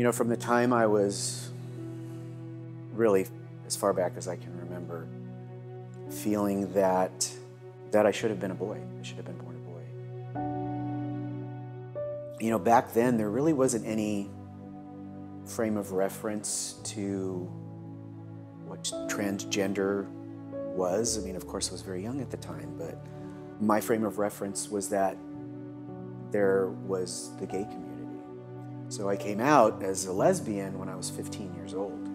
From the time I was really as far back as I can remember, feeling that I should have been a boy. I should have been born a boy. Back then there really wasn't any frame of reference to what transgender was. Of course I was very young at the time, but my frame of reference was that there was the gay community. So I came out as a lesbian when I was 15 years old.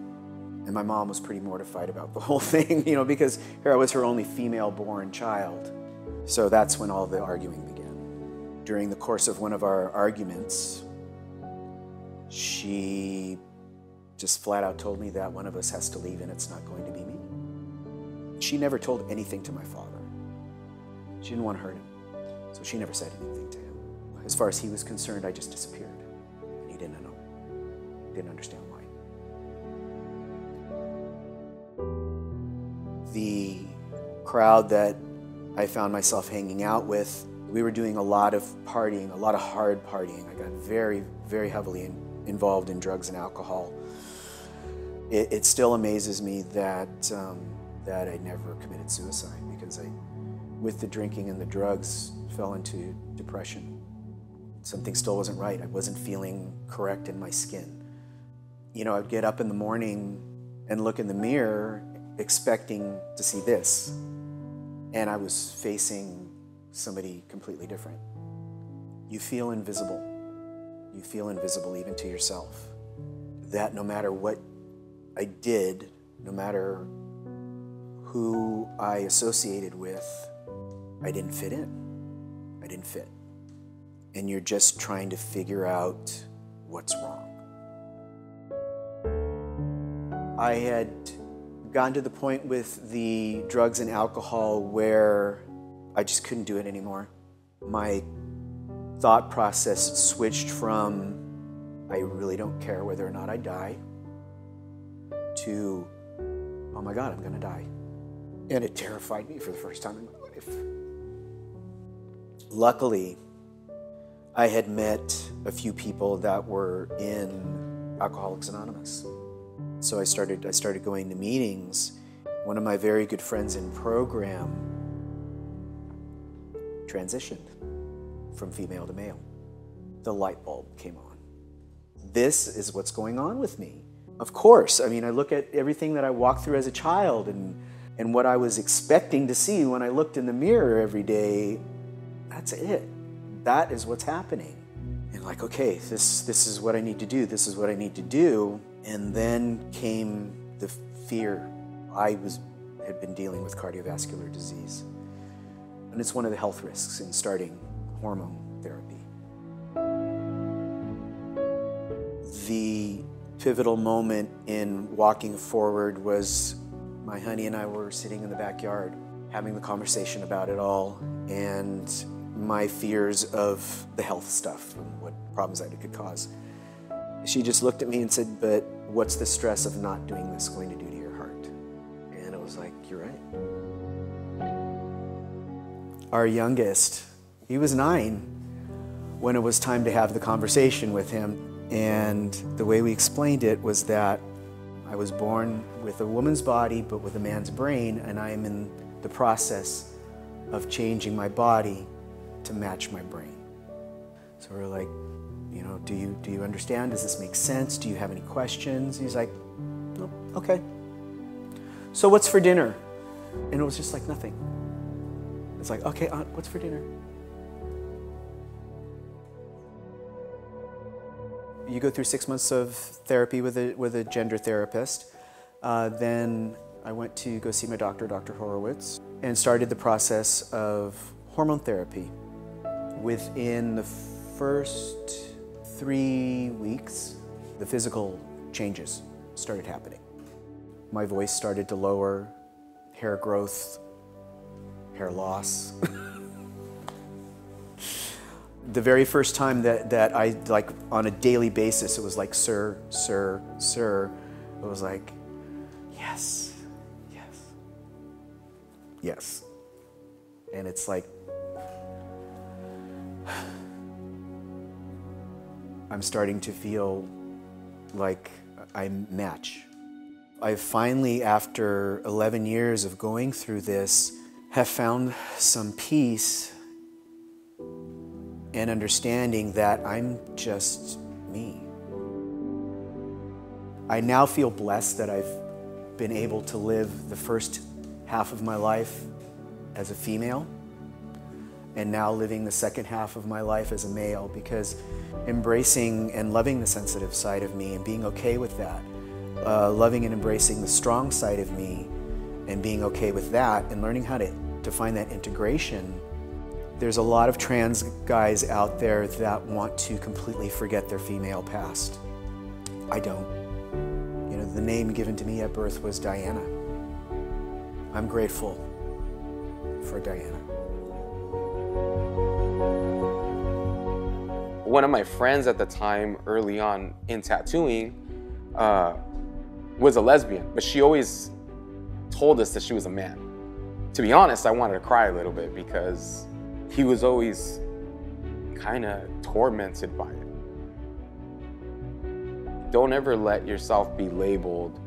And my mom was pretty mortified about the whole thing, because here I was her only female-born child. So that's when all the arguing began. During the course of one of our arguments, she just flat out told me that one of us has to leave and it's not going to be me. She never told anything to my father. She didn't want to hurt him, so she never said anything to him. As far as he was concerned, I just disappeared. And he didn't know. Didn't understand why. The crowd that I found myself hanging out with, we were doing a lot of partying, a lot of hard partying. I got very, very heavily involved in drugs and alcohol. It still amazes me that I never committed suicide, because with the drinking and the drugs, fell into depression. Something still wasn't right. I wasn't feeling correct in my skin. I'd get up in the morning and look in the mirror expecting to see this. And I was facing somebody completely different. You feel invisible. You feel invisible even to yourself. That no matter what I did, no matter who I associated with, I didn't fit in. I didn't fit. And you're just trying to figure out what's wrong. I had gotten to the point with the drugs and alcohol where I just couldn't do it anymore. My thought process switched from, I really don't care whether or not I die, to, oh my God, I'm gonna die. And it terrified me for the first time in my life. Luckily, I had met a few people that were in Alcoholics Anonymous. So I started going to meetings. One of my very good friends in program transitioned from female to male. The light bulb came on. This is what's going on with me. Of course, I look at everything that I walked through as a child and what I was expecting to see when I looked in the mirror every day. That's it. That is what's happening. And okay, this is what I need to do. This is what I need to do. And then came the fear. I had been dealing with cardiovascular disease. And it's one of the health risks in starting hormone therapy. The pivotal moment in walking forward was my honey and I were sitting in the backyard having the conversation about it all, and my fears of the health stuff and what problems that it could cause. She just looked at me and said, but what's the stress of not doing this going to do to your heart? And it was like, you're right. Our youngest, he was 9 when it was time to have the conversation with him. And the way we explained it was that I was born with a woman's body, but with a man's brain, and I am in the process of changing my body to match my brain. So we're like, do you understand? Does this make sense? Do you have any questions? He's like, no, okay. So what's for dinner? And it was just like nothing. It's like, okay, what's for dinner? You go through 6 months of therapy with a gender therapist. Then I went to go see my doctor, Dr. Horowitz, and started the process of hormone therapy. Within the first 3 weeks, the physical changes started happening. My voice started to lower, hair growth, hair loss. The very first time that I, on a daily basis, it was like, sir, sir, sir. It was like, yes, yes, yes. And it's like, I'm starting to feel like I match. I finally, after 11 years of going through this, have found some peace and understanding that I'm just me. I now feel blessed that I've been able to live the first half of my life as a female, and now living the second half of my life as a male, because embracing and loving the sensitive side of me and being okay with that, loving and embracing the strong side of me and being okay with that, and learning how to find that integration. There's a lot of trans guys out there that want to completely forget their female past. I don't. You know, the name given to me at birth was Diana. I'm grateful for Diana. One of my friends at the time, early on in tattooing, was a lesbian, but she always told us that she was a man. To be honest, I wanted to cry a little bit because he was always kind of tormented by it. Don't ever let yourself be labeled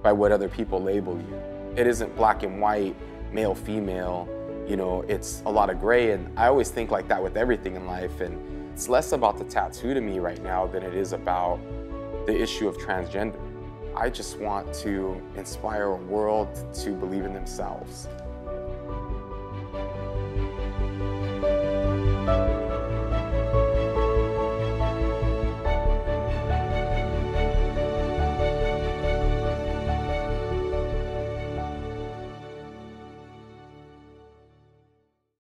by what other people label you. It isn't black and white, male, female, you know, it's a lot of gray, and I always think like that with everything in life, and it's less about the tattoo to me right now than it is about the issue of transgender. I just want to inspire a world to believe in themselves.